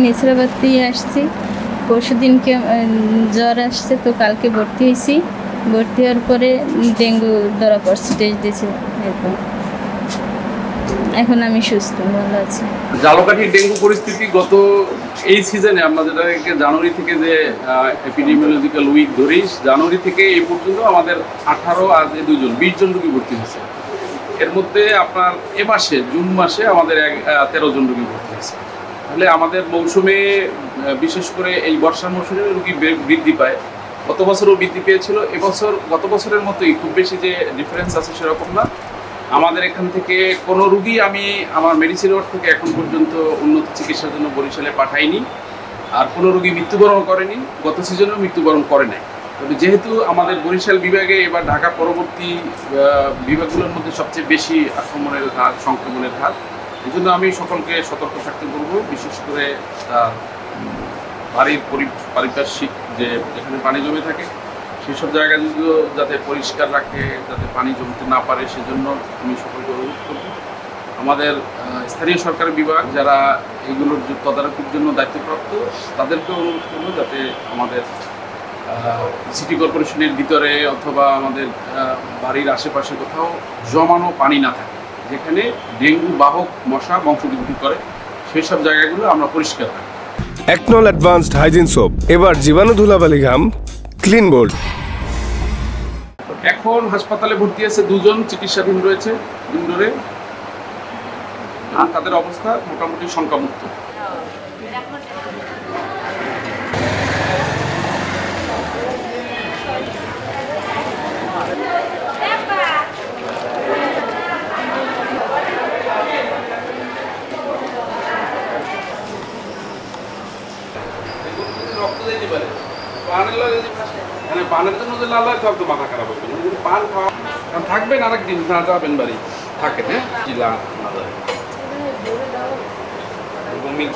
নেছরাবাদ দিয়ে আসছি। পরশু দিনকে জ্বর আসছে, তো কালকে ভর্তি হয়েছি। ভর্তি হওয়ার পরে ডেঙ্গু ধরা পড়ছে, টেস্ট দিয়েছে। এখন আমি সুস্থ, ভালো আছি। ঝালকাঠি ডেঙ্গু পরিস্থিতি গত এই সিজনে আমরা যেটাকে জানুয়ারি থেকে যে এপিডেমিওলজিক্যাল উইক ধরি, জানুয়ারি থেকে এই পর্যন্ত আমাদের 18 আর 2 জন 20 জন রোগী ভর্তি হয়েছে। এর মধ্যে আপনার এ মাসে জুন মাসে আমাদের 13 জন রোগী ভর্তি হয়েছে। তাহলে আমাদের মৌসুমে বিশেষ করে এই বর্ষার মৌসুমে রোগী বৃদ্ধি পায়। গত বছরও বৃদ্ধি পেয়েছিল। এবছর গত বছরের মতোই খুব বেশি যে ডিফারেন্স আছে সেরকম না। আমাদের এখান থেকে কোনো রুগী আমি আমার মেডিসিন ওয়ার্ড থেকে এখন পর্যন্ত উন্নত চিকিৎসার জন্য বরিশালে পাঠাইনি। আর কোনো রুগী মৃত্যুবরণ করেনি, গত সিজনেও মৃত্যুবরণ করে নাই। তবে যেহেতু আমাদের বরিশাল বিভাগে এবার ঢাকা পরবর্তী বিভাগগুলোর মধ্যে সবচেয়ে বেশি আক্রমণের হার, সংক্রমণের হার, এই জন্য আমি সকলকে সতর্ক থাকতে বলবো। বিশেষ করে বাড়ির পারিপার্শ্বিক যেখানে পানি জমে থাকে সেসব জায়গাগুলো যাতে পরিষ্কার রাখে, যাতে পানি জমতে না পারে, সেজন্য আমি সকলকে অনুরোধ করব। আমাদের স্থানীয় সরকার বিভাগ যারা এগুলোর তদারকির জন্য দায়িত্বপ্রাপ্ত, তাদেরকে অনুরোধ করবো যাতে আমাদের সিটি কর্পোরেশনের ভিতরে অথবা আমাদের বাড়ির আশেপাশে কোথাও জমানো পানি না থাকে, যেখানে ডেঙ্গু বাহক মশা বংশবৃদ্ধি করে, সেই সব জায়গাগুলো আমরা পরিষ্কার রাখি। একনল অ্যাডভান্সড হাইজিন সোপ, এবার জীবাণু ধুলাবালি ঘাম ক্লিন বোল্ড। এখন হাসপাতালে ভর্তি আছে 2 জন, চিকিৎসাধীন রয়েছে ইনডোরে। তাদের অবস্থা মোটামুটি শঙ্কামুক্ত। পানের জন্য যে লাল হয় তো মাথা খারাপ হবে, পান খাওয়া থাকবেন আরেকদিন না যাবেন বাড়ি থাকেন। হ্যাঁ, জিলা না যায় বমি